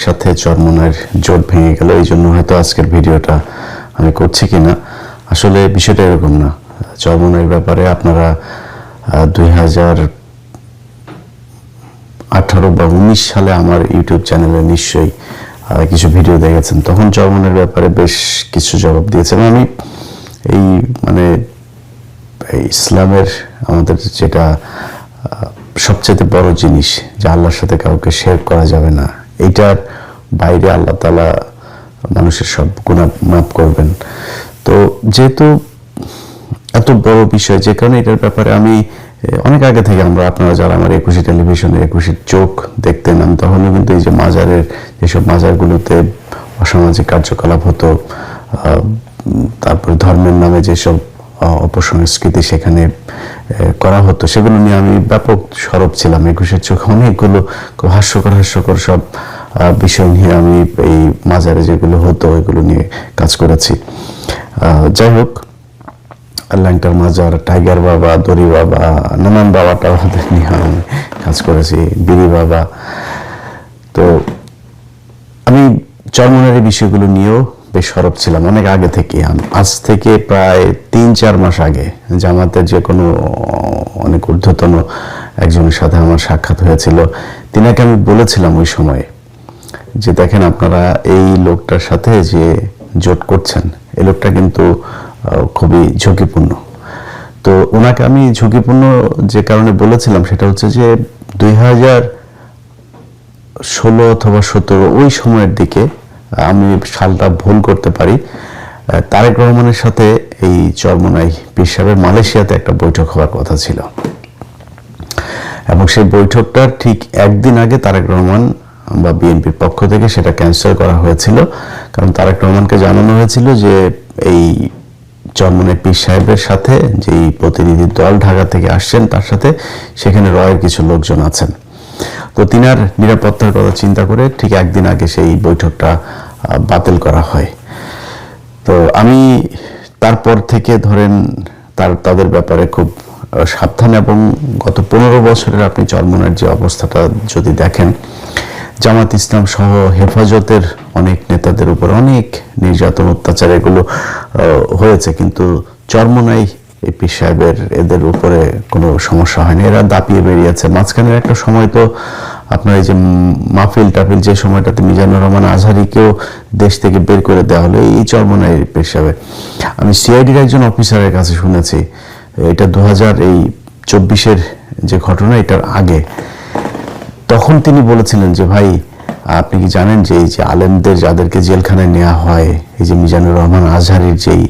সাথে চরমোনাইয়ের জোট ভেঙে গেল, এই জন্য হয়তো আজকের ভিডিওটা আমি করছি কিনা। আসলে বিষয়টা এরকম না। চরমোনাইয়ের ব্যাপারে আপনারা 2018 বা 19 সালে আমার ইউটিউব চ্যানেলে নিশ্চয়ই কিছু ভিডিও দেখেছেন। তখন চরমোনাইয়ের ব্যাপারে বেশ কিছু জবাব দিয়েছেন। আমি এই ইসলামের আমাদের যেটা সবচেয়ে বড় জিনিস, যে আল্লাহর সাথে কাউকে শেয়ার করা যাবে না, এইটার বাইরে আল্লাহ তাআলা মানুষের সব গুনাহ মাফ করবেন। তো যেহেতু এত বড় বিষয়, যে কারণে এটার ব্যাপারে আমি অনেক আগে থেকে, আপনারা যারা আমার 21 টেলিভিশনে 21 চোখ দেখতেন, আমি তখনও কিন্তু এই যে মাজারের, যেসব মাজারগুলোতে অসামাজিক কার্যকলাপ হতো, তারপরে ধর্মের নামে যেসব অপসংস্কৃতি সেখানে করা হতো, সেগুলো নিয়ে আমি ব্যাপক সরব ছিলাম। 21 চোখ অনেকগুলো খুব হাস্যকর সব বিষয় নিয়ে আমি এই মাজারে যেগুলো হতো এগুলো নিয়ে কাজ করেছি। যাই হোক, ল্যাংটার মাজার, টাইগার বাবা, দড়ি বাবা, নানান বাবাটা নিয়ে আমি কাজ করেছি, বিড়ি বাবা। তো আমি চরমোনাইয়ের বিষয়গুলো নিয়েও বেশ সরব ছিলাম অনেক আগে থেকে। আজ থেকে প্রায় 3-4 মাস আগে জামাতের যে কোনো অনেক ঊর্ধ্বতন একজনের সাথে আমার সাক্ষাৎ হয়েছিল। তিনাকে আমি বলেছিলাম ওই সময়ে যে দেখেন, আপনারা এই লোকটার সাথে যে জোট করছেন, এই লোকটা কিন্তু খুবই ঝুঁকিপূর্ণ। তো ওনাকে আমি ঝুঁকিপূর্ণ যে কারণে বলেছিলাম সেটা হচ্ছে যে 2016 অথবা 17 ওই সময়ের দিকে, আমি সালটা ভুল করতে পারি, তারেক রহমানের সাথে এই চরমোনাই পীর সাহেবের মালয়েশিয়াতে একটা বৈঠক হওয়ার কথা ছিল, এবং সেই বৈঠকটার ঠিক একদিন আগে তারেক রহমান বা বিএনপির পক্ষ থেকে সেটা ক্যান্সেল করা হয়েছিল। কারণ তারেক রহমানকে জানানো হয়েছিল যে এই চরমোনাই পীর সাহেবের সাথে যেই প্রতিনিধি দল ঢাকা থেকে আসছেন, তার সাথে সেখানে রয়ের কিছু লোকজন আছেন। তো তিনার নিরাপত্তার কথা চিন্তা করে ঠিক একদিন আগে সেই বৈঠকটা বাতিল করা হয়। তো আমি তারপর থেকে ধরেন তাদের ব্যাপারে খুব সাবধান, এবং গত 15 বছরের আপনি চরমোনাইয়ের যে অবস্থাটা যদি দেখেন, জামাত ইসলাম সহ হেফাজতের অনেক নেতাদের উপর অনেক নির্যাতন, অত্যাচার এগুলো হয়েছে, কিন্তু চরমোনাই এই পীর সাহেবের এদের উপরে কোনো সমস্যা হয়নি। এরা দাপিয়ে বেরিয়েছে। মাঝখানের একটা সময় তো আপনার এই যে মাহফিল টাফিল, যে সময়টাতে মিজানুর রহমান আজহারীকেও দেশ থেকে বের করে দেওয়া হলো এই চরমোনাই পীর সাহেবের। আমি সিআইডির একজন অফিসারের কাছে শুনেছি, এটা 2024 যে ঘটনা, এটার আগে, তখন তিনি বলেছিলেন যে ভাই, আপনি কি জানেন যে এই যে আলেমদের যাদেরকে জেলখানায় নেওয়া হয়, এই যে মিজানুর রহমান আজহারীর যেই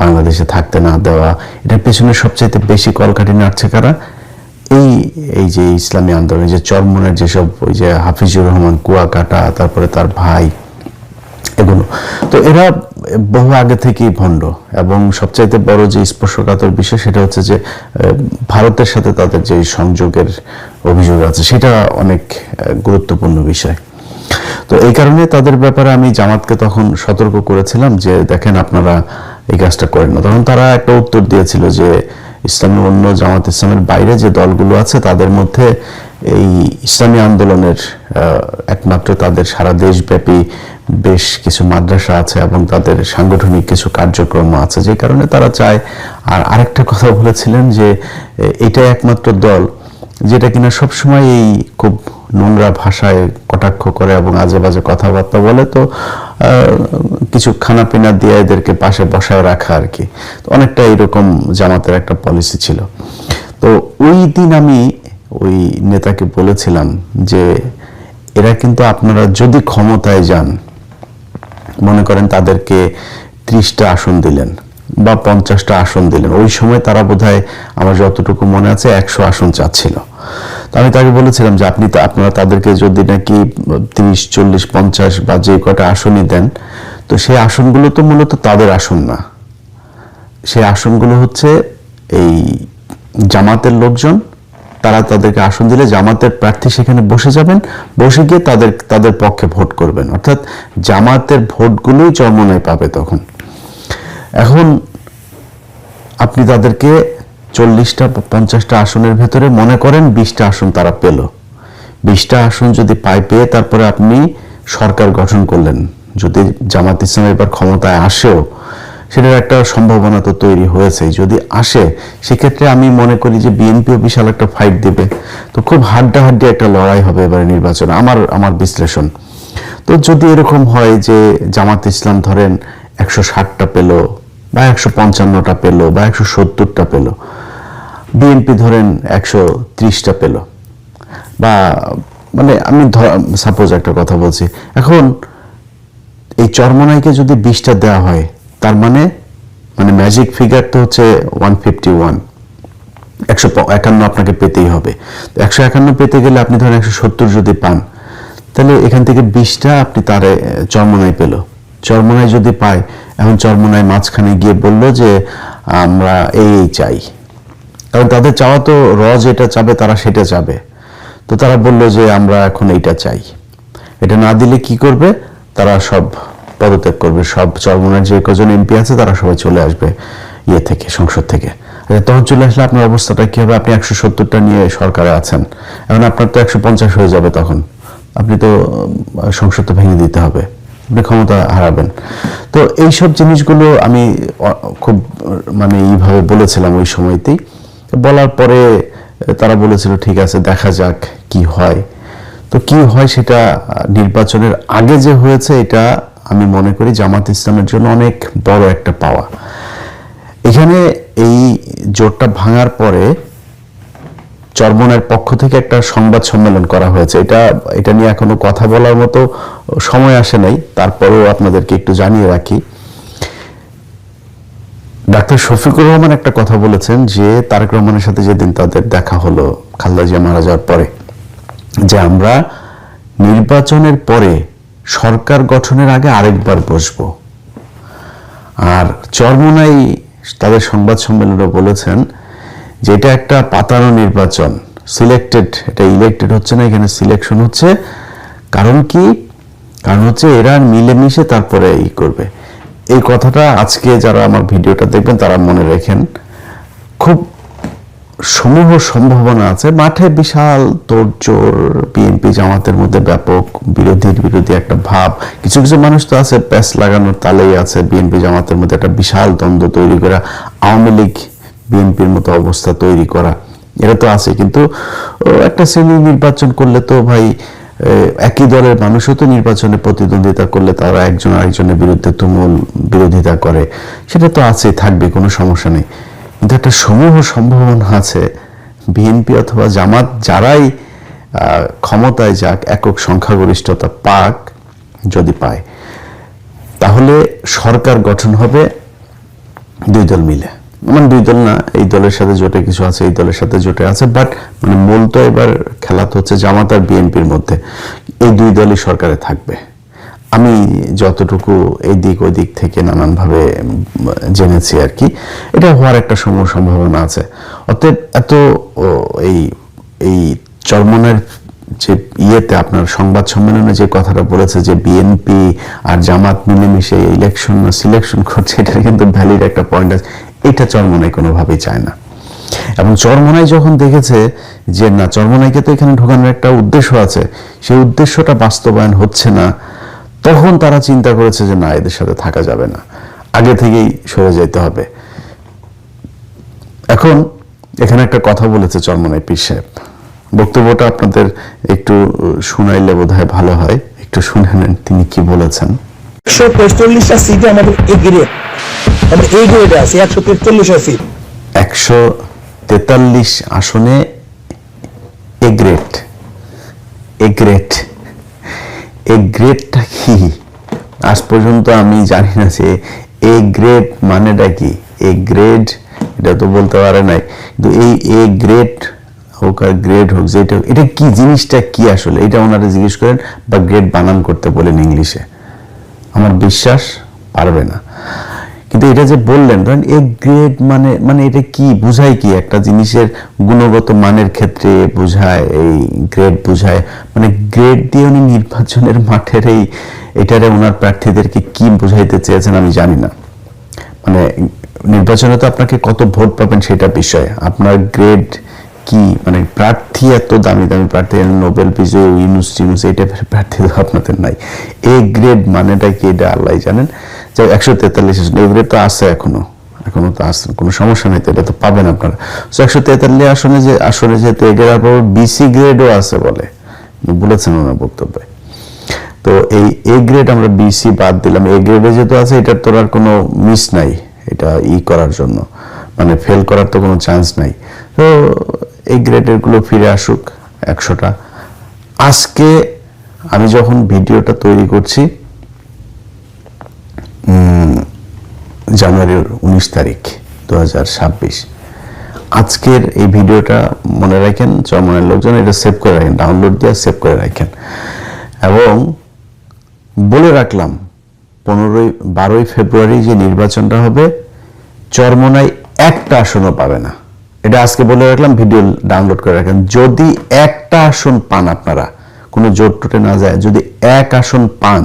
বাংলাদেশে থাকতে না দেওয়া, এটার পেছনে সবচাইতে বেশি কলকাঠি নাড়ছে কারা? এই যে ইসলামী আন্দোলন, যে চরমোনাইয়ের যেসব, ওই যে হাফিজুর রহমান কুয়াকাটা, তারপরে তার ভাই, এগুলো। তো এরা বহু আগে থেকেই ভণ্ড, এবং সবচাইতে বড় যে স্পর্শকাতর বিষয় সেটা হচ্ছে যে ভারতের সাথে তাদের যে সংযোগের অভিযোগ আছে, সেটা অনেক গুরুত্বপূর্ণ বিষয়। তো এই কারণে তাদের ব্যাপারে আমি জামাতকে তখন সতর্ক করেছিলাম যে দেখেন, আপনারা এই কাজটা করেন না। তখন তারা একটা উত্তর দিয়েছিল যে ইসলামী অন্য জামাত ইসলামের বাইরে যে দলগুলো আছে, তাদের মধ্যে এই ইসলামী আন্দোলনের একমাত্র তাদের সারা দেশব্যাপী বেশ কিছু মাদ্রাসা আছে, এবং তাদের সাংগঠনিক কিছু কার্যক্রম আছে, যে কারণে তারা চায়। আর আরেকটা কথা বলেছিলেন যে এটাই একমাত্র দল যেটা কিনা সবসময় এই খুব নোংরা ভাষায় কটাক্ষ করে এবং আজে বাজে কথাবার্তা বলে, তো কিছু খানা পিনা দিয়ে এদেরকে পাশে বসায় রাখা আর কি। তো অনেকটা এরকম জামাতের একটা পলিসি ছিল। তো ওই দিন আমি ওই নেতাকে বলেছিলাম যে এরা কিন্তু, আপনারা যদি ক্ষমতায় যান, মনে করেন তাদেরকে 30টা আসন দিলেন বা 50টা আসন দিলেন, ওই সময় তারা বোধহয়, আমার যতটুকু মনে আছে, 100 আসন চাচ্ছিল। তো আমি তাকে বলেছিলাম যে আপনারা তাদেরকে যদি নাকি 30, 40, 50 বা যে কটা আসনই দেন, তো সেই আসনগুলো তো মূলত তাদের আসন না, সেই আসনগুলো হচ্ছে এই জামাতের লোকজন, তারা তাদেরকে আসন দিলে জামাতের প্রার্থী সেখানে বসে যাবেন, বসে গিয়ে তাদের পক্ষে ভোট করবেন, অর্থাৎ জামাতের ভোটগুলোই চরমোনাই পাবে তখন। এখন আপনি তাদেরকে 40টা 50টা আসনের ভেতরে মনে করেন 20টা আসন তারা পেল, 20টা আসন যদি পেয়ে তারপরে আপনি সরকার গঠন করলেন, যদি জামাত ইসলাম এবার ক্ষমতায় আসেও সেটার একটা সম্ভাবনা তো তৈরি হয়েছে, যদি আসে সেক্ষেত্রে আমি মনে করি যে বিএনপিও বিশাল একটা ফাইট দেবে। তো খুব হাড্ডাহাড্ডি একটা লড়াই হবে এবারে নির্বাচনে, আমার বিশ্লেষণ। তো যদি এরকম হয় যে জামাত ইসলাম ধরেন 160টা পেল বা 155টা পেল বা 170টা পেল, বিএনপি ধরেন 130টা পেল, বা মানে আমি সাপোজ একটা কথা বলছি, এখন এই চরমোনাইকে যদি 20টা দেওয়া হয়, তার মানে ম্যাজিক ফিগার তো হচ্ছে 151, 151 আপনাকে পেতেই হবে। 151 পেতে গেলে আপনি ধরেন 170 যদি পান, তাহলে এখান থেকে 20টা আপনি তারে চরমোনাই পেল। চরমোনাই যদি পায়, এখন চরমোনাই মাঝখানে গিয়ে বলল যে আমরা এই চাই, কারণ তাদের চাওয়া তো যেটা চাবে তারা সেটা চাবে। তো তারা বলল যে আমরা এখন এইটা চাই, এটা না দিলে কি করবে, তারা সব পদত্যাগ করবে, সব চরমোনাইয়ের যে কজন এমপি আছে তারা সবাই চলে আসবে থেকে, সংসদ থেকে। তখন চলে আসলে আপনার অবস্থাটা কি হবে? আপনি 170টা নিয়ে সরকারে আছেন, এখন আপনার তো 150 হয়ে যাবে, তখন আপনি তো সংসদ তো ভেঙে দিতে হবে, আপনি ক্ষমতা হারাবেন। তো এইসব জিনিসগুলো আমি খুব এইভাবে বলেছিলাম ওই সময়তেই। বলার পরে তারা বলেছিল ঠিক আছে দেখা যাক কি হয়। তো কি হয় সেটা নির্বাচনের আগে যে হয়েছে, এটা আমি মনে করি জামাত ইসলামের জন্য অনেক বড় একটা পাওয়া। এখানে এই জোটটা ভাঙার পরে চরমোনাইয়ের পক্ষ থেকে একটা সংবাদ সম্মেলন করা হয়েছে। এটা নিয়ে এখনো কথা বলার মতো সময় আসে নাই, তারপরেও আপনাদেরকে একটু জানিয়ে রাখি। ডাক্তার শফিকুর রহমান একটা কথা বলেছেন যে তারেক রহমানের সাথে যেদিন তাদের দেখা হলো খালেদা জিয়া মারা যাওয়ার পরে, যে আমরা নির্বাচনের পরে সরকার গঠনের আগে আরেকবার বসবো। আর চরমোনাই তাদের সংবাদ সম্মেলনে বলেছেন যে এটা একটা পাতানো নির্বাচন, সিলেক্টেড, এটা ইলেক্টেড হচ্ছে না, এখানে সিলেকশন হচ্ছে। কারণ কি? কারণ হচ্ছে এরা মিলেমিশে তারপরে করবে। এই কথাটা আজকে যারা আমার ভিডিওটা দেখবেন তারা মনে রাখেন। খুব সমূহ সম্ভাবনা আছে, মাঠে বিশাল তোড়জোড়, বিএনপি জামাতের মধ্যে ব্যাপক বিরোধী একটা ভাব। কিছু কিছু মানুষ তো আছে প্যাচ লাগানোর তালেই আছে, বিএনপি জামাতের মধ্যে একটা বিশাল দ্বন্দ্ব তৈরি করা, আওয়ামী লীগ বিএনপির মতো অবস্থা তৈরি করা, এরা তো আছে। কিন্তু একটা শ্রেণী নির্বাচন করলে তো ভাই একই দলের মানুষও তো নির্বাচনে প্রতিদ্বন্দ্বিতা করলে তারা একজন আরেকজনের বিরুদ্ধে তুমুল বিরোধিতা করে, সেটা তো আছে, থাকবে, কোনো সমস্যা নেই। কিন্তু একটা সমূহ সম্ভাবনা আছে বিএনপি অথবা জামাত যারাই ক্ষমতায় যাক, একক সংখ্যাগরিষ্ঠতা পাক, যদি পায় তাহলে সরকার গঠন হবে দুই দল মিলে। দুই দল না, এই দলের সাথে জোটে কিছু আছে, এই দলের সাথে জোটে আছে, বাট মূল তো এবার খেলা তো হচ্ছে জামাত আর বিএনপির মধ্যে। এই দুই দলই সরকারে থাকবে, আমি যতটুকু এই দিক ওই দিক থেকে নানানভাবে জেনেছি আর কি। এটা হওয়ার একটা সম্ভাবনা আছে। অতএব এত এই চরমোনাইয়ের যে আপনার সংবাদ সম্মেলনে যে কথাটা বলেছে যে বিএনপি আর জামাত মিলেমিশে ইলেকশন সিলেকশন করছে, এটা কিন্তু ভ্যালিড একটা পয়েন্ট আছে। এটা চরমোনাই কোনোভাবেই চায় না। এবং চরমোনাই যখন দেখেছে যে না, চরমোনাইকে তো এখানে ঢোকানোর একটা উদ্দেশ্য আছে, সেই উদ্দেশ্যটা বাস্তবায়ন হচ্ছে না, তখন তারা চিন্তা করেছে যে না, এদের সাথে থাকা যাবে না, আগে থেকেই সরে যেতে হবে। এখন এখানে একটা কথা বলেছে চরমোনাই পীর সাহেব, বক্তব্যটা আপনাদের একটু শুনাইলে বোধহয় ভালো হয়, একটু শুনে নেন তিনি কি বলেছেন। 145টা সিটে আমাদের এ গ্রেড, আমরা এই গ্রেডে আছি 143টা সিট, 143 আসনে এ গ্রেড। এ গ্রেডটা কি আজ পর্যন্ত আমি জানি না, যে এ গ্রেড মানেটা কি। এ গ্রেড এটা তো বলতে পারে নাই, কিন্তু এই এ গ্রেড হোক আর গ্রেড হোক, যেটা এটা কি জিনিসটা কি আসলে, এটা ওনারা জিজ্ঞেস করেন বা গ্রেড বানান করতে বলেন ইংলিশে, আমার বিশ্বাস পারবে না। কিন্তু এটা যে বললেন, ধরেন এ গ্রেড মানে এটা কি বুঝায়, কি একটা জিনিসের গুণগত মানের ক্ষেত্রে বোঝায়, এই গ্রেড বোঝায়, গ্রেড দিয়ে উনি নির্বাচনের মাঠের এটারে ওনার প্রার্থীদেরকে কি বোঝাইতে চেয়েছেন আমি জানি না। নির্বাচনে তো আপনাকে কত ভোট পাবেন সেটা বিষয়, আপনার গ্রেড কি মানে প্রার্থী এত দামি দামি প্রার্থী, নোবেল বিজয়ী ইউনুস টিনুস এই টাইপের প্রার্থী তো আপনাদের নাই। এ গ্রেড মানেটা কি এটা আল্লাহ জানেন। যে 143 আসন, এ গ্রেড তো আছে এখনো তো আসছে, কোনো সমস্যা নেই, তো এটা তো পাবেন আপনারা। 143 আসনে যেহেতু এ গ্রেড, বিসি গ্রেডও আছে বলে বলেছেন ওনার বক্তব্যে। তো এই এ গ্রেড আমরা বিসি বাদ দিলাম, এ গ্রেডে যেহেতু আছে এটার তোর আর কোনো মিস নাই, এটা করার জন্য মানে ফেল করার তো কোনো চান্স নাই। তো এই গ্রেডের গুলো ফিরে আসুক 100টা। আজকে আমি যখন ভিডিওটা তৈরি করছি জানুয়ারির 19 তারিখ 2026, আজকের এই ভিডিওটা মনে রাখেন, চরমনের লোকজন এটা সেভ করে রাখেন, ডাউনলোড দিয়ে সেভ করে রাখেন। এবং বলে রাখলাম 12ই ফেব্রুয়ারি যে নির্বাচনটা হবে, চরমনাই একটা আসনও পাবে না, এটা আজকে বলে রাখলাম, ভিডিও ডাউনলোড করে রাখেন। যদি একটা আসন পান, আপনারা কোনো জোট টোটে না যায়, যদি এক আসন পান,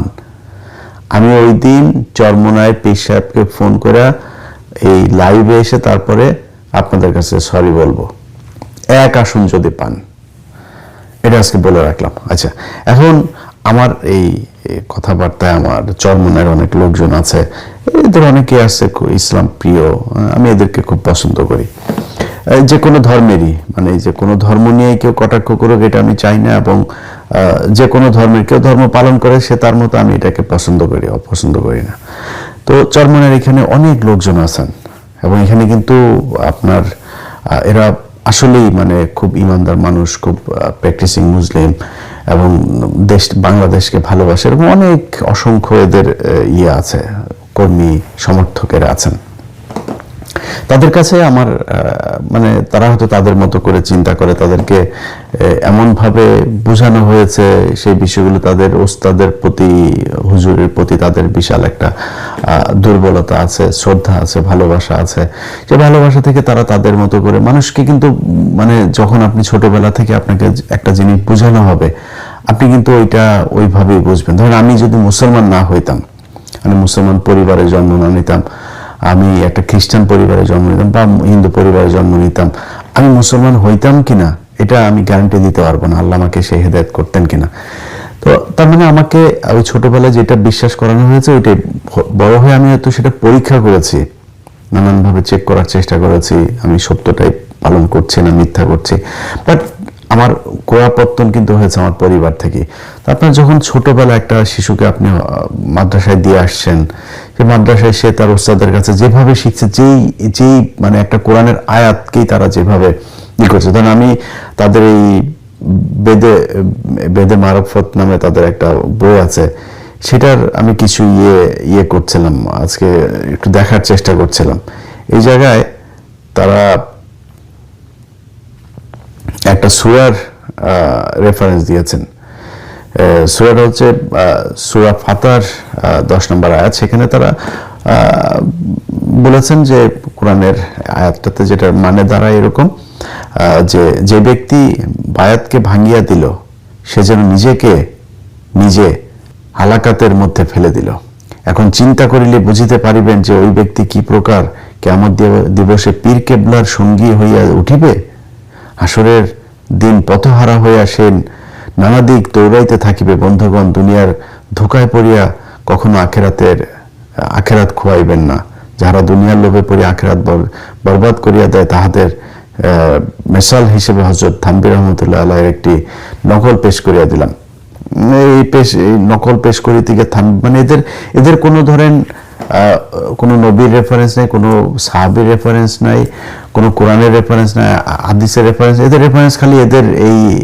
আমি ওই দিন চরমনায় পীর সাহেবকে ফোন করে এই লাইভে এসে তারপরে আপনাদের কাছে সরি বলবো, এক আসন যদি পান, এটা আজকে বলে রাখলাম। আচ্ছা, এখন আমার এই কথাবার্তায় আমার চরমনায়ের অনেক লোকজন আছে, এদের অনেকে আছে ইসলাম প্রিয়, আমি এদেরকে খুব পছন্দ করি, যে কোনো ধর্মেরই, মানে যে কোনো ধর্ম নিয়ে কেউ কটাক্ষ করুক এটা আমি চাই না, এবং যে কোনো ধর্মের কেউ ধর্ম পালন করে সে তার মতো, আমি এটাকে পছন্দ করি, অপছন্দ করি না। তো চরমনায়ের এখানে অনেক লোকজন আছেন, এবং এখানে কিন্তু আপনার এরা আসলেই মানে খুব ইমানদার মানুষ, খুব প্র্যাকটিসিং মুসলিম, এবং বাংলাদেশকে ভালোবাসে, এবং অনেক অসংখ্য এদের আছে, কর্মী সমর্থকেরা আছেন। তাদের কাছে আমার মানে তারা হয়তো তাদের মতো করে চিন্তা করে, তাদেরকে এমনভাবে বোঝানো হয়েছে সেই বিষয়গুলো, তাদের ওস্তাদের প্রতি, হুজুরের প্রতি তাদের বিশাল একটা দুর্বলতা আছে, শ্রদ্ধা আছে, ভালোবাসা আছে। যে ভালোবাসা থেকে তারা তাদের মতো করে মানুষকে, কিন্তু মানে যখন আপনি ছোটবেলা থেকে আপনাকে একটা জিনিস বোঝানো হবে, আপনি কিন্তু ওইটা ওইভাবেই বুঝবেন। ধরেন আমি যদি মুসলমান না হইতাম, আমি মুসলমান পরিবারে জন্ম না নিতাম, আমি একটা খ্রিস্টান পরিবারে জন্ম নিতাম বা হিন্দু পরিবারে জন্ম নিতাম, আমি মুসলমান হইতাম কিনা এটা আমি গ্যারান্টি দিতে পারবো না, আল্লাহ আমাকে সেই হেদায়েত করতেন কিনা। তো তার মানে আমাকে ওই ছোটবেলায় যেটা বিশ্বাস করানো হয়েছে, ওইটাই বড় হয়ে আমি হয়তো সেটা পরীক্ষা করেছি, নানানভাবে চেক করার চেষ্টা করেছি, আমি সত্যটাই পালন করছি না মিথ্যা করছি। বাট আমার গোড়াপত্তন কিন্তু হয়েছে আমার পরিবার থেকে। আপনার যখন ছোটবেলা একটা শিশুকে আপনি মাদ্রাসায় দিয়ে আসছেন, যে মাদ্রাসায় সে তার ওস্তাদের কাছে যেভাবে শিখছে, যেই মানে একটা কোরআনের আয়াতকেই তারা যেভাবে করছে, ধরেন আমি তাদের এই বেদে মারফত নামে তাদের একটা বই আছে, সেটার আমি কিছু ইয়ে করছিলাম, আজকে একটু দেখার চেষ্টা করছিলাম। এই জায়গায় তারা একটা সূরার রেফারেন্স দিয়েছেন। সূরাটা হচ্ছে সূরা ফাতার 10 নম্বর আয়াত। সেখানে তারা বলেছেন যে কোরআনের আয়াতটাতে যেটা মানে দাঁড়ায় এরকম, যে ব্যক্তি বায়াতকে ভাঙিয়া দিল, সে যেন নিজে হালাকাতের মধ্যে ফেলে দিল। এখন চিন্তা করিলে বুঝিতে পারিবেন যে ওই ব্যক্তি কি প্রকার কিয়ামত দিবসে পীর কেবলার সঙ্গী হইয়া উঠিবে। হাসরের দিন পথহারা হইয়া সে নানা দিক দৌড়াইতে থাকিবে। বন্ধুগণ, দুনিয়ার ধোকায় পড়িয়া কখনো আখেরাত খোয়াইবেন না। যারা দুনিয়ার লোভে পড়ে আখেরাত বরবাদ করিয়া দেয়, তাহাদের মেসাল হিসেবে হযরত থানভী রহমতুল্লাহ আলাইহির একটি নকল পেশ করিয়া দিলাম। এই নকল পেশ করিতে গিয়ে মানে এদের কোনো ধরেন কোনো নবীর রেফারেন্স নাই, কোনো সাহাবীর রেফারেন্স নাই, কোনো কোরআনের রেফারেন্স নাই, হাদিসের রেফারেন্স। এদের রেফারেন্স খালি এদের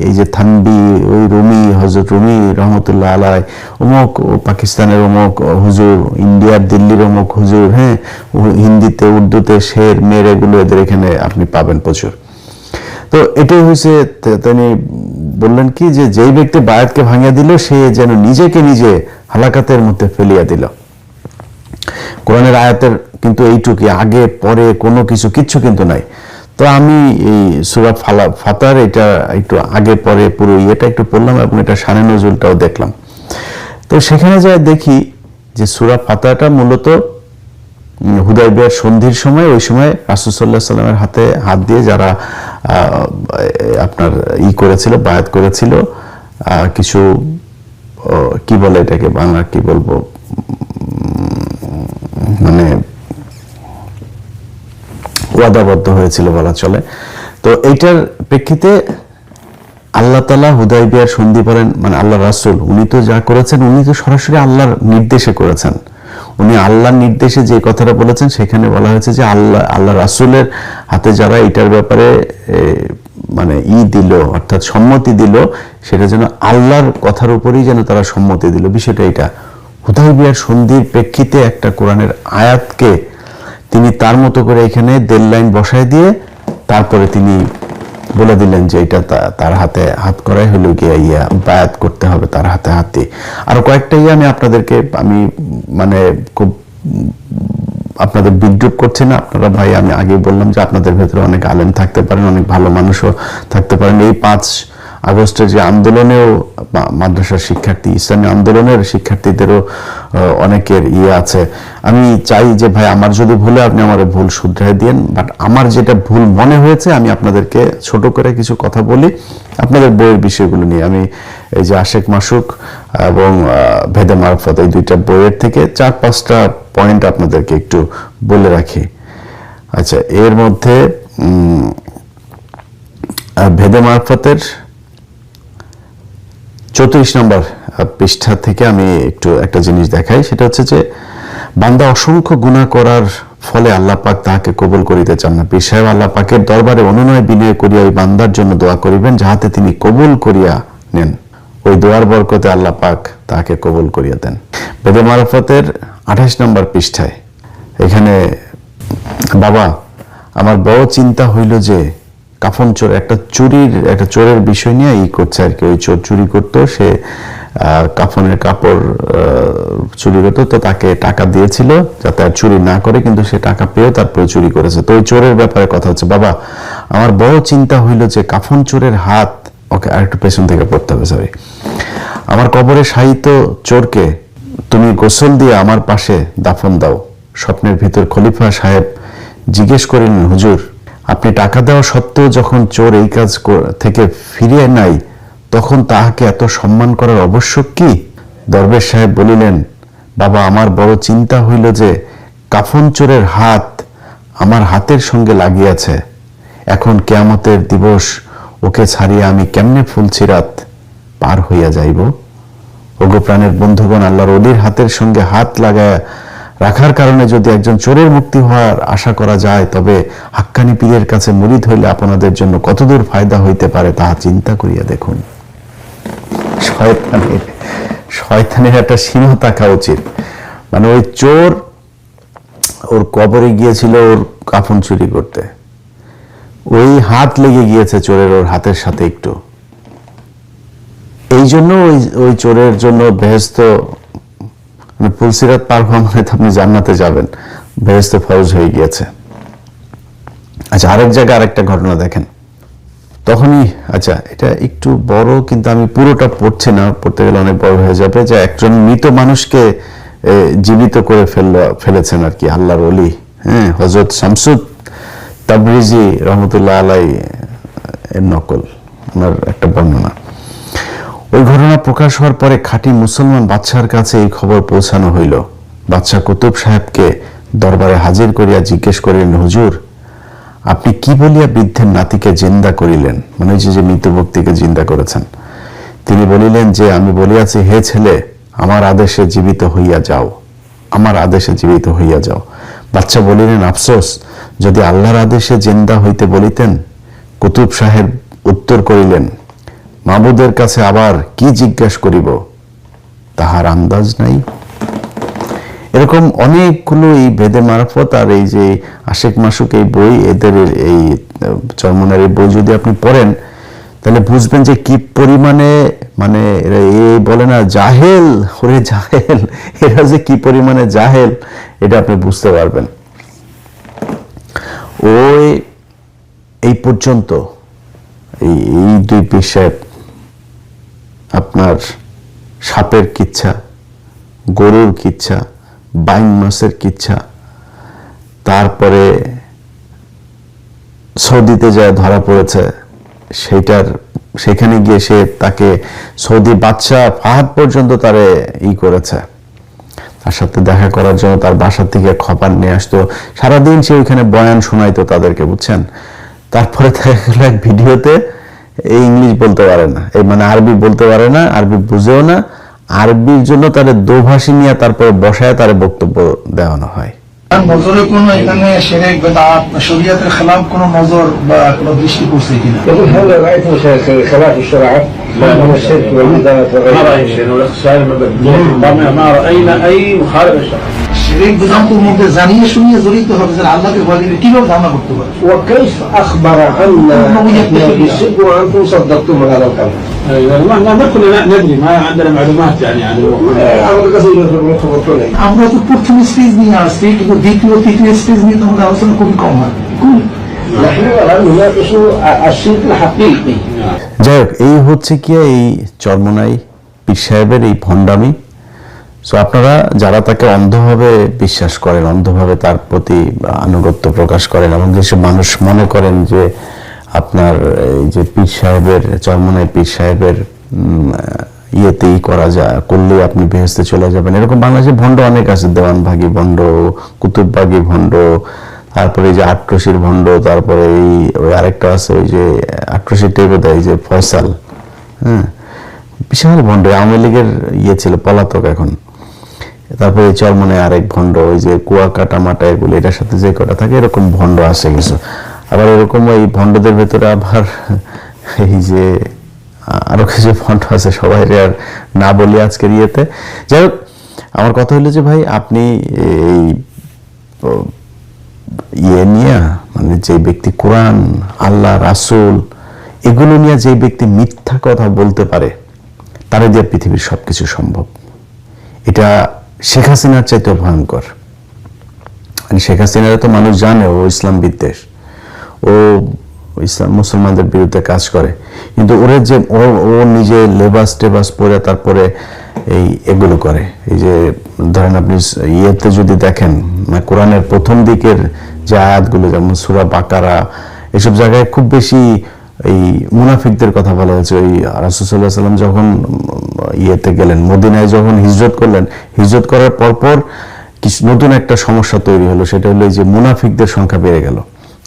এই যে থানভী, ওই রুমি, হযরত রুমি রহমতুল্লাহ আলাইহি, অমুক পাকিস্তানের অমুক হুজুর, ইন্ডিয়ার দিল্লির অমুক হুজুর, হ্যাঁ, হিন্দিতে উর্দুতে শের মের, এগুলো এদের এখানে আপনি পাবেন প্রচুর। তো এটাই হয়েছে। তিনি বললেন কি, যে যেই ব্যক্তি বায়াতকে ভাঙিয়া দিল, সে যেন নিজে হালাকাতের মধ্যে ফেলিয়া দিল। কোরআনের আয়াতের কিন্তু এইটুকু, আগে পরে কোনো কিচ্ছু কিন্তু নাই। তো আমি এই সূরা ফাতার এটা একটু আগে পরে পুরো ইয়েটা একটু পড়লাম, এবং এটা শানে নজুলটাও দেখলাম। তো সেখানে যায় দেখি যে সূরা ফাতারটা মূলত হুদায়বিয়ার সন্ধির সময়, ওই সময় রাসূল সাল্লাল্লাহু আলাইহি ওয়াসাল্লামের হাতে হাত দিয়ে যারা আপনার করেছিল, বায়াত করেছিল, কিছু কি বলে এটাকে বাংলা কি বলবো, মানে ওয়াদাবদ্ধ হয়েছিল বলা চলে। তো এইটার প্রেক্ষিতে আল্লাহ তাআলা হুদায়বিয়ার সন্ধি করেন, মানে আল্লাহ রাসূল উনি তো যা করেছেন উনি তো সরাসরি আল্লাহর নির্দেশে করেছেন। উনি আল্লাহর নির্দেশে যে কথাটা বলেছেন সেখানে বলা হয়েছে যে আল্লাহ রাসূলের হাতে যারা এটার ব্যাপারে মানে দিল, অর্থাৎ সম্মতি দিল, সেটা যেন আল্লাহর কথার উপরেই যেন তারা সম্মতি দিল। বিষয়টা এটা হুদায়বিয়ার সন্ধির প্রেক্ষিতে একটা কোরআনের আয়াতকে তিনি তার মতো করে এখানে দেড় লাইন বসায় দিয়ে তারপরে তিনি বলে দিলেন যে এটা তার হাতে হাত করাই হলো গিয়ে বায়াত করতে হবে তার হাতে হাতে। আর কয়েকটা আমি আপনাদেরকে আমি মানে খুব আপনাদের বিদ্রুপ করছি না আপনারা ভাই, আমি আগে বললাম যে আপনাদের ভেতরে অনেক আলেম থাকতে পারেন, অনেক ভালো মানুষও থাকতে পারেন। এই 5 আগস্টের যে আন্দোলনেও মাদ্রাসার শিক্ষার্থী, ইসলামী আন্দোলনের শিক্ষার্থীদেরও অনেকের আছে। আমি চাই যে ভাই আমার যদি ভুলে আপনি আমার ভুল শুধরাই দিন, বাট আমার যেটা ভুল মনে হয়েছে আমি আপনাদেরকে ছোট করে কিছু কথা বলি আপনাদের বইয়ের বিষয়গুলো নিয়ে। আমি এই যে আশেক মাসুক এবং ভেদে মারফত এই 2টা বইয়ের থেকে 4-5টা পয়েন্ট আপনাদেরকে একটু বলে রাখি। আচ্ছা, এর মধ্যে ভেদে মারফতের 34 নম্বর পৃষ্ঠা থেকে আমি একটা জিনিস দেখাই, সেটা হচ্ছে যে বান্দা অসংখ্য গুনাহ করার ফলে আল্লাহ পাক তাহাকে কবুল করিতে চান না। পীর সাহেব আল্লাহ পাকের দরবারে অনুনয় বিনয় করিয়া ওই বান্দার জন্য দোয়া করিবেন যাহাতে তিনি কবুল করিয়া নেন। ওই দোয়ার বরকতে আল্লাহ পাক তাকে কবুল করিয়া দেন। বেদে মারফতের 28 নম্বর পৃষ্ঠায় এখানে বাবা আমার বড় চিন্তা হইল যে কাফন চোর একটা চোরের বিষয় নিয়ে করছে আর কি। ওই চোর চুরি করতো, সে কাফনের কাপড় চুরি করতো, তো তাকে টাকা দিয়েছিল যাতে আর চুরি না করে, কিন্তু সে টাকা পেয়েও তারপরে চুরি করেছে। তো ওই চোরের ব্যাপারে কথা হচ্ছে। বাবা আমার বড় চিন্তা হইল যে কাফন চোরের হাত, ওকে আরেকটু পেছন থেকে পড়তে হবে, সরি, আমার কবরে শায়িত চোরকে তুমি গোসল দিয়ে আমার পাশে দাফন দাও। স্বপ্নের ভিতর খলিফা সাহেব জিজ্ঞেস করিলেন, হুজুর আপনি টাকা দেওয়া সত্ত্বেও যখন চোর এই কাজ থেকে ফিরিয়ে নাই তখন তাহাকে এত সম্মান করার আবশ্যক কি? দরবেশ সাহেব বলিলেন, বাবা আমার বড় চিন্তা হইল যে কাফন চোরের হাত আমার হাতের সঙ্গে লাগিয়াছে, এখন কিয়ামতের দিবস ওকে ছাড়িয়া আমি কেমনে ফুলছিরাত পার হইয়া যাইব। ওগো প্রাণের বন্ধুগণ, আল্লাহর ওলির হাতের সঙ্গে হাত লাগায় রাখার কারণে যদি একজন চোরের মুক্তি হওয়ার আশা করা যায়, তবে হাক্কানি পীরের কাছে মুরিদ হইলে আপনাদের জন্য কতদূর ফায়দা হইতে পারে তাহা চিন্তা করিয়া দেখুন। শয়তানের একটা সীমা থাকা উচিত। মানে ওই চোর ওর কবরে গিয়েছিল ওর কাফন চুরি করতে, ওই হাত লেগে গিয়েছে চোরের ওর হাতের সাথে একটু, এই জন্য ওই চোরের জন্য বেহেশত মানে ফুলসিরাত পার হওয়া মানে আপনি জান্নাতে যাবেন, বেহেশত ফরজ হয়ে গিয়েছে। আচ্ছা, আরেক জায়গায় আরেকটা ঘটনা দেখেন, তখনই আচ্ছা এটা একটু বড় কিন্তু আমি পুরোটা পড়ছি না, পড়তে গেলে অনেক বড় হয়ে যাবে। যে একজন মৃত মানুষকে জীবিত করে ফেলেছেন আর কি আল্লাহর ওলি, হ্যাঁ, হযরত শামসুদ তাবরিজি রহমতুল্লাহ আলাই এর নকল, ওনার একটা বর্ণনা। ওই ঘটনা প্রকাশ হওয়ার পরে খাঁটি মুসলমান বাদশার কাছে এই খবর পৌঁছানো হইল। বাদশাহ কুতুব সাহেবকে দরবারে হাজির করিয়া জিজ্ঞেস করিলেন, হুজুর আপনি কি বলিয়া বৃদ্ধের নাতিকে জিন্দা করিলেন? মানে যে মৃত ব্যক্তিকে জিন্দা করেছেন। তিনি বলিলেন যে আমি বলিয়াছি, হে ছেলে আমার আদেশে জীবিত হইয়া যাও, আমার আদেশে জীবিত হইয়া যাও। বাদশা বলিলেন, আফসোস যদি আল্লাহর আদেশে জিন্দা হইতে বলিতেন। কুতুব সাহেব উত্তর করিলেন, মাবুদের কাছে আবার কি জিজ্ঞাসা করিব তাহার আন্দাজ নাই। এরকম অনেকগুলো এই ভেদে মারফত আর এই যে আশেক মাসুক এই বই, এদের এই চরমনার এই বই যদি আপনি পড়েন তাহলে বুঝবেন যে কি পরিমাণে মানে বলে না জাহেল, ওরে জাহেল, এরা যে কি পরিমাণে জাহেল এটা আপনি বুঝতে পারবেন। ওই এই পর্যন্ত এই 2 পীর সাহেব আপনার সাপের কিচ্ছা, গরুর কিচ্ছা, বাইন মাছের কিচ্ছা, তারপরে সৌদিতে যায় ধরা পড়েছে, সেখানে গিয়ে সে তাকে সৌদি বাদশা ফাহাদ পর্যন্ত তারে করেছে, তার সাথে দেখা করার জন্য তার বাসা থেকে খবর নিয়ে আসতো, সারাদিন সে ওইখানে বয়ান শোনাইতো তাদেরকে, বুঝছেন। তারপরে দেখা গেল এক ভিডিওতে এই ইংলিশ বলতে পারে না, এই মানে আরবি বলতে পারে না, আরবি বুঝেও না, আরবির জন্য তার দোভাষী নিয়ে তারপরে বসায় তার বক্তব্য দেওয়ানো হয়। নজরে কোনো এখানে শিরক বিদআত শরীয়তের খেলাফ কোনো নজর বা কোনো দৃষ্টি পড়ছে কিনা? يقول هل رأيتم خلاف الشرع من الشرك والمدانة ما وغيرها؟ رأي شيء ولا خسائر ما رأينا أي مخالفة للشرع. শিরক বিদআতের মধ্যে জানিয়ে শুনিয়ে জড়িত হবে যে আল্লাহকে ভয় দিলে কিভাবে ধারণা করতে পারে? وكيف أخبر عنا بالشرك وأنتم صدقتم هذا القول؟ ما كلنا ندري ما عندنا معلومات يعني عن الموضوع. أمر قصير يخبرون. আমরা তো প্রথম স্টেজ নিয়ে আসছি, কিন্তু দ্বিতীয় তৃতীয় স্টেজ নিয়ে তো আমাদের আলোচনা খুবই কম হয়। نحن الآن نناقش الشرك الحقيقي. যাই হোক, এই হচ্ছে কি এই চরমোনাই পীর সাহেবের এই ভণ্ডামি। সো আপনারা যারা তাকে অন্ধভাবে বিশ্বাস করেন, অন্ধভাবে তার প্রতি আনুগত্য প্রকাশ করেন, এবং যেসব মানুষ মনে করেন যে আপনার এই যে পীর সাহেবের, চরমোনাই পীর সাহেবের ইয়েতেই করা যায়, করলেই আপনি বেহেশতে চলে যাবেন, এরকম বাংলাদেশে ভণ্ড অনেক আছে, দেওয়ানভাগী ভণ্ড, কুতুববাগী ভণ্ড, তারপরে এই যে আটরশির ভণ্ড, তারপরে ওই আরেকটা আছে ওই যে আটরশি টেপে দেয় যে ফয়সাল, হ্যাঁ, বিশাল ভণ্ড, আওয়ামী লীগের ছিল, পলাতক এখন। তারপরে এই চরমোনাই আরেক ভণ্ড, ওই যে কুয়াকাটা মাটা এগুলো, এটার সাথে যে কটা থাকে এরকম ভণ্ড আছে কিছু। আবার এরকম এই ভণ্ডদের ভেতরে আবার এই যে আরো কিছু ভণ্ড আছে, সবাই আর না বলি আজকের ইয়েতে। যাই হোক, আমার কথা হলো যে ভাই, আপনি এই নিয়ে, মানে যে ব্যক্তি কোরআন, আল্লাহ, রাসূল এগুলো নিয়ে যে ব্যক্তি মিথ্যা কথা বলতে পারে, তার দিয়ে পৃথিবীর সবকিছু সম্ভব। এটা শেখ হাসিনার চাইতেও ভয়ঙ্কর। মানে শেখ হাসিনারা তো মানুষ জানে ও ইসলাম বিদ্বেষ, ও ইসলাম মুসলমানদের বিরুদ্ধে কাজ করে, কিন্তু ওরা যে ও নিজে লেবাস টেবাস পরে তারপরে এগুলো করে। এই যে ধরেন আপনি ইয়েতে যদি দেখেন, মানে কোরআনের প্রথম দিকের যে আয়াতগুলো, যেমন সূরা বাকারা, এসব জায়গায় খুব বেশি এই মুনাফিকদের কথা বলা হয়েছে। ওই রাসূল সাল্লাল্লাহু আলাইহি ওয়াসাল্লাম যখন ইয়েতে গেলেন, মদিনায় যখন হিজরত করলেন, হিজরত করার পরপর কিছু নতুন একটা সমস্যা তৈরি হলো, সেটা হলো যে মুনাফিকদের সংখ্যা বেড়ে গেল।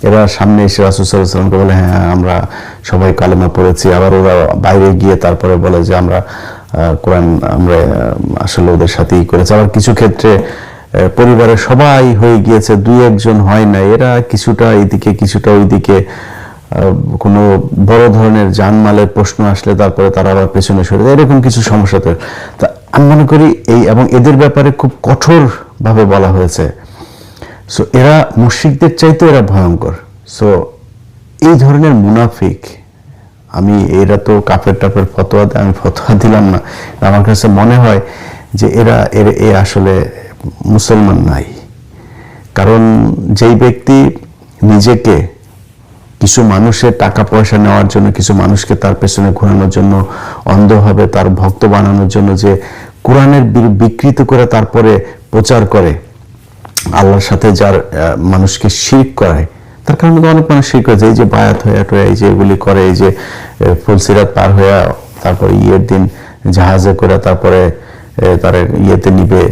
এরা সামনে এসে রাসূল সাল্লাল্লাহু আলাইহি ওয়াসাল্লামকে বলে, হ্যাঁ আমরা সবাই কালেমা পড়েছি, আবার ওরা বাইরে গিয়ে তারপরে বলে যে আমরা কোরআন আমরা আসলে ওদের সাথেই করেছি। আবার কিছু ক্ষেত্রে পরিবারের সবাই হয়ে গিয়েছে, দুই একজন হয় না, এরা কিছুটা এইদিকে কিছুটা ওইদিকে, কোনো বড় ধরনের জানমালের প্রশ্ন আসলে তারপরে তারা আবার পেছনে সরে যায়, এরকম কিছু সমস্যা তো। তা আমি মনে করি এবং এদের ব্যাপারে খুব কঠোর ভাবে বলা হয়েছে। সো এরা মুশরিকদের চাইতে এরা ভয়ঙ্কর। সো এই ধরনের মুনাফিক, এরা তো কাফের টাফের ফতোয়া দেয়, আমি ফতোয়া দিলাম না, আমার কাছে মনে হয় যে এ আসলে মুসলমান নাই। কারণ যেই ব্যক্তি নিজেকে কিছু মানুষের টাকা পয়সা নেওয়ার জন্য, কিছু মানুষকে তার পেছনে ঘোরানোর জন্য, অন্ধভাবে তার ভক্ত বানানোর জন্য যে কোরআনের বিকৃত করে তারপরে প্রচার করে, আল্লাহর সাথে যার মানুষকে শিরক করায়, তার কারণে অনেক মানুষ শিরক করে। এই যে বায়াত হয়ে এই যে এগুলি করে, এই যে ফুলসিরাত পার হয়ে তারপরে ইয়ের দিন জাহাজে করে তারপরে তার ইয়েতে নিবে,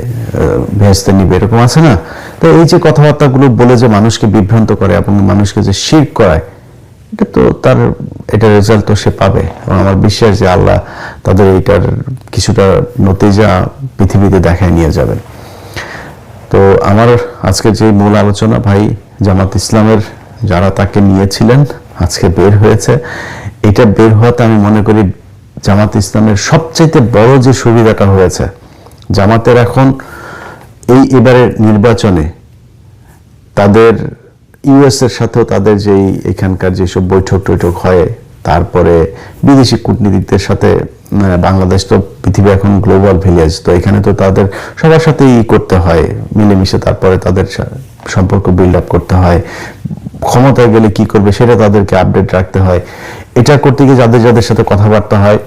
ভেস্তে নিবে, এরকম আছে না? তো এই যে কথাবার্তাগুলো বলে যে মানুষকে বিভ্রান্ত করে এবং মানুষকে যে শিরক করায়, এটা তো এটা রেজাল্ট তো সে পাবে। এবং আমার বিশ্বাস যে আল্লাহ তাদের এইটার কিছুটা নতিজা পৃথিবীতে দেখায় নিয়ে যাবেন। তো আমার আজকে যে মূল আলোচনা, ভাই জামাত ইসলামের যারা তাকে নিয়েছিলেন আজকে বের হয়েছে, এটা বের হওয়াতে আমি মনে করি জামাত ইসলামের সবচেয়ে বড় যে সুবিধাটা হয়েছে, জামাতের এখন এবারের নির্বাচনে তাদের ইউএস এর সাথেও তাদের যে এখানকার যেসব বৈঠক টৈঠক হয়, তারপরে বিদেশি কূটনীতিকদের সাথে, বাংলাদেশ তো পৃথিবী এখন গ্লোবাল ভিলেজ, তো এখানে তো তাদের সবার সাথেই করতে হয় মিলেমিশে, তারপরে তাদের সম্পর্ক বিল্ড আপ করতে হয়, ক্ষমতায় গেলে কি করবে সেটা তাদেরকে আপডেট রাখতে হয়। এটা করতে গিয়ে যাদের সাথে কথাবার্তা হয়,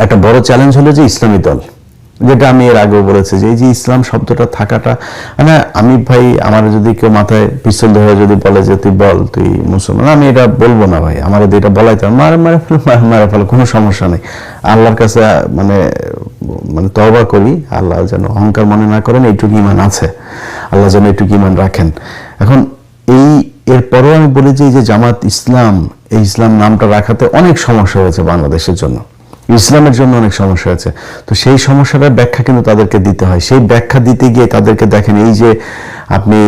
একটা বড় চ্যালেঞ্জ হলো যে ইসলামী দল, যেটা আমি এর আগেও বলেছি যে এই যে ইসলাম শব্দটা থাকাটা, মানে আমি ভাই, আমার যদি কেউ মাথায় পিস্তল ধরে যদি বলে যে তুই বল তুই মুসলমান, আমি এটা বলবো না ভাই। আমার যদি এটা বলাইতে মারা ফেলো, কোনো সমস্যা নেই। আল্লাহর কাছে মানে মানে তওবা করি, আল্লাহ যেন অহংকার মনে না করেন, এইটুকু ঈমান আছে, আল্লাহ যেন এইটুকু ঈমান রাখেন। এখন এরপরেও আমি বলি যে এই যে জামাত ইসলাম, এই ইসলাম নামটা রাখাতে অনেক সমস্যা হয়েছে বাংলাদেশের জন্য, ইসলামের জন্য অনেক সমস্যা আছে। তো সেই সমস্যাটার ব্যাখ্যা কিন্তু তাদেরকে দিতে হয়। সেই ব্যাখ্যা দিতে গিয়ে তাদেরকে দেখেন, এই যে আপনি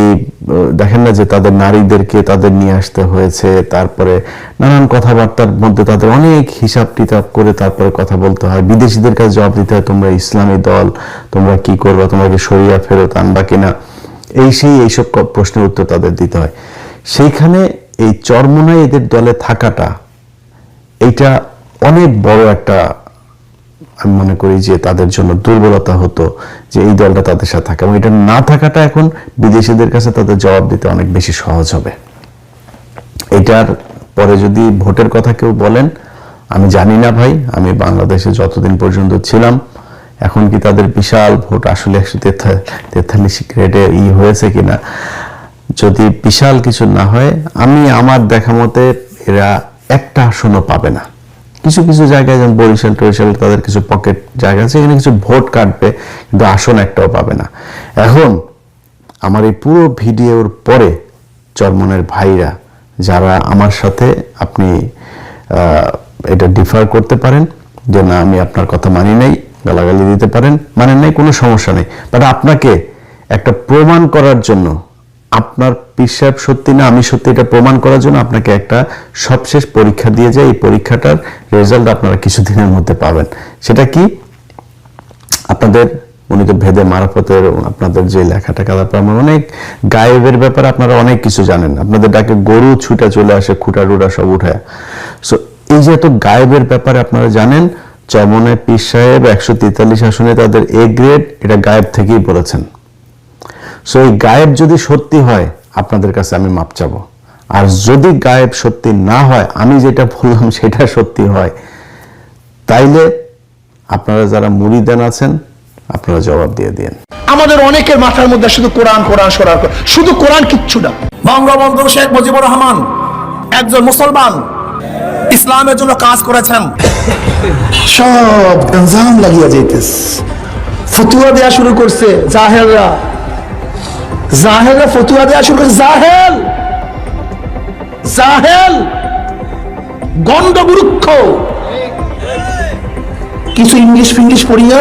দেখেন না যে তাদের নারীদেরকে তাদের নিয়ে আসতে হয়েছে, তারপরে নানান কথাবার্তার মধ্যে তাদের অনেক হিসাব টিতাব করে তারপরে কথা বলতে হয়। বিদেশিদের কাছে জবাব দিতে হয়, তোমরা ইসলামী দল, তোমরা কি করবা, তোমরা কি শরিয়া ফেরত আনবা কিনা, এইসব প্রশ্নের উত্তর তাদের দিতে হয়। সেইখানে এই চরমোনাই এদের দলে থাকাটা, এইটা অনেক বড় একটা, আমি মনে করি যে তাদের জন্য দুর্বলতা হতো যে এই দলটা তাদের সাথে থাকে, এবং এটা না থাকাটা এখন বিদেশিদের কাছে তাদের জবাব দিতে অনেক বেশি সহজ হবে। এটার পরে যদি ভোটের কথা কেউ বলেন, আমি জানি না ভাই, আমি বাংলাদেশে যতদিন পর্যন্ত ছিলাম, এখন কি তাদের বিশাল ভোট আসলে 143 গ্রেডে হয়েছে কিনা, যদি বিশাল কিছু না হয়, আমি আমার দেখা মতে এরা একটা আসনও পাবে না। কিছু কিছু জায়গায় যেমন বরিশাল টরিশাল তাদের কিছু পকেট জায়গা আছে, এখানে কিছু ভোট কাটবে, কিন্তু আসন একটাও পাবে না। এখন আমার এই পুরো ভিডিওর পরে চরমনের ভাইরা যারা আমার সাথে, আপনি এটা ডিফার করতে পারেন যে না আমি আপনার কথা মানি নাই, গালাগালি দিতে পারেন, মানেন নাই, কোনো সমস্যা নেই। বাট আপনাকে একটা প্রমাণ করার জন্য, আপনার পীর সাহেব সত্যি না আমি সত্যি, এটা প্রমাণ করার জন্য আপনাকে একটা সবশেষ পরীক্ষা দিয়ে যায়। এই পরীক্ষাটার রেজাল্ট আপনারা কিছুদিনের মধ্যে পাবেন। সেটা কি, আপনাদের উনি তো ভেদে মারফতের আপনাদের যে লেখাটাকা, তারপর আমরা অনেক গায়েবের ব্যাপারে আপনারা অনেক কিছু জানেন। আপনাদের ডাকে গরু ছুটা চলে আসে, খুঁটা টুটা সব উঠায়। সো এই যে এত গায়েবের ব্যাপারে আপনারা জানেন, চরমনের পীর সাহেব 143 আসনে তাদের এ গ্রেড, এটা গায়েব থেকেই বলেছেন। সো এই গায়েব যদি সত্যি হয়, আপনাদের কাছে আমি মাপ চাবো। আর যদি গায়েব সত্যি না হয়, আমি যেটা বললাম সেটা সত্যি হয়, তাইলে আপনারা যারা মুরিদান আছেন, আপনারা জবাব দিয়ে দিন। আমাদের অনেকের মাথার মধ্যে শুধু কোরআন কোরআন সরার, শুধু কোরআন কিচ্ছু না। বঙ্গবন্ধু শেখ মুজিবুর রহমান একজন মুসলমান, ইসলামের জন্য কাজ করেছেন, সব গঞ্জাম লাগিয়ে যাইতেছে, ফতুয়া দেয়া শুরু করছে জাহেলরা ফতুয়া দেয়া শুরু করছে। জাহেল গন্ডমূর্খ, কিছু ইংলিশ ফিংলিশ পড়িয়া,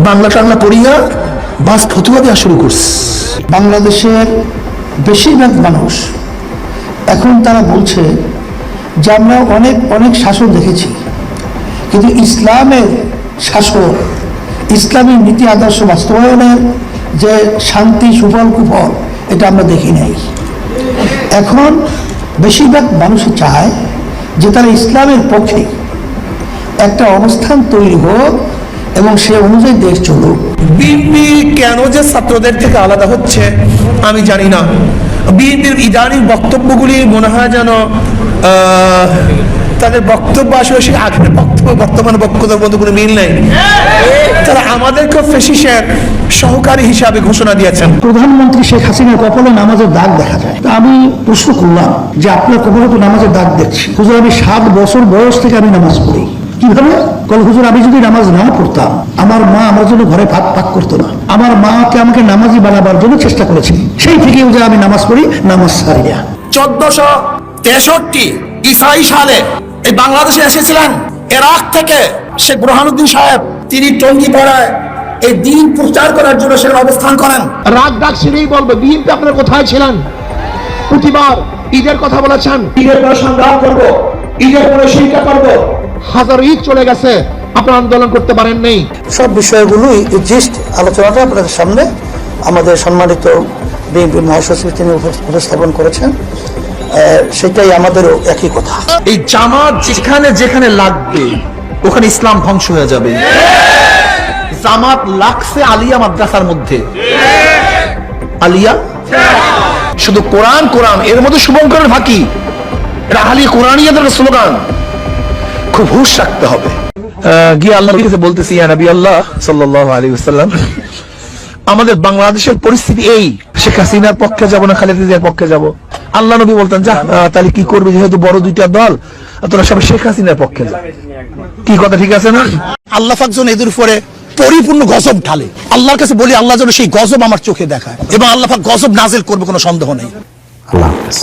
বাংলা টাংলা পড়িয়া বাস ফতুয়া দেওয়া শুরু করছে। বাংলাদেশের বেশিরভাগ মানুষ এখন তারা বলছে যে আমরা অনেক অনেক শাসন দেখেছি, কিন্তু ইসলামের শাসন, ইসলামী নীতি আদর্শ বাস্তবায়নের যে শান্তি সুফল কুফল, এটা আমরা দেখি নাই। এখন বেশিরভাগ মানুষ চায় যে তারা ইসলামের পক্ষে একটা অবস্থান তৈরি হোক এবং সে অনুযায়ী দেশ চলুক। বিএনপি কেন যে ছাত্রদের থেকে আলাদা হচ্ছে আমি জানি না। বিএনপির ইদানিং বক্তব্যগুলি মনে হয় যেন তাদের বক্তব্য আসলে সে আগের বক্তব্য বর্তমান বক্তব্যের মধ্যে কোনো মিল নেই। তারা আমাদেরকে ফেসিসের সহকারী হিসাবে ঘোষণা দিয়েছেন। প্রধানমন্ত্রী শেখ হাসিনার কপালে নামাজের দাগ দেখা যায়। আমি প্রশ্ন করলাম যে আপনার কপালে তো নামাজের দাগ দেখছি। হুজুর আমি 7 বছর বয়স থেকে আমি নামাজ পড়ি। কিভাবে? কল হুজুর আমি যদি নামাজ না পড়তাম, আমার মা আমার জন্য ঘরে ভাত পাক করতো না। আমার মাকে আমাকে নামাজি বানাবার জন্য চেষ্টা করেছি, সেই থেকে আমি নামাজ পড়ি, নামাজ ছাড়ি না। 1463 ঈসাই সালে এই বাংলাদেশে এসেছিলেন ইরাক থেকে শেখ বুরহানুদ্দিন সাহেব। তিনি টঙ্গীপাড়ায় এই দিন প্রচার করার জন্য সেখানে অবস্থান করেন। রাত ডাক শুনেই বলবে বিএনপি আপনারা কোথায় ছিলেন? প্রতিবার ঈদের কথা বলেছেন, ঈদের পরে সংগ্রাম করবো, ঈদের পরে শিক্ষা করবো। হাজার ঈদ চলে গেছে, আপনারা আন্দোলন করতে পারেন নেই। সব বিষয়গুলোই জাস্ট আলোচনাটা আপনাদের সামনে আমাদের সম্মানিত বিএনপি মহাসচিব তিনি উপস্থাপন করেছেন। সেটাই আমাদেরও একই কথা। এই জামাত যেখানে যেখানে লাগবে ওখানে ইসলাম ধ্বংস হয়ে যাবে। জামাত লাগছে আলিয়া মাদ্রাসার মধ্যে, আলিয়া শুধু কোরআন কোরআন, এর মধ্যে শুভঙ্করের ফাঁকি, এটা আহলি কোরআনিয়াদের স্লোগান। খুব হুঁশ রাখতে হবে। গিয়ে আল্লাহর কাছে বলতেছি, ইয়া নবী আল্লাহ সাল্লাল্লাহু আলাইহি ওয়াসাল্লাম, আমাদের বাংলাদেশের পরিস্থিতি এই, শেখ হাসিনার পক্ষে যাব না খালেদা জিয়ার পক্ষে যাব? আল্লাহ নবী বলতেন, যা তাহলে কি করবে, যেহেতু বড় দুইটা দল, তোরা সব শেখ হাসিনার পক্ষে যা। কি কথা ঠিক আছে না? আল্লাহ পাক যেন এদের উপরে পরিপূর্ণ গজব ঢালে। আল্লাহর কাছে বলি, আল্লাহ যেন সেই গজব আমার চোখে দেখায়, এবং আল্লাহ পাক গজব নাজিল করবে, কোনো সন্দেহ নেই। আল্লাহ হাফেজ।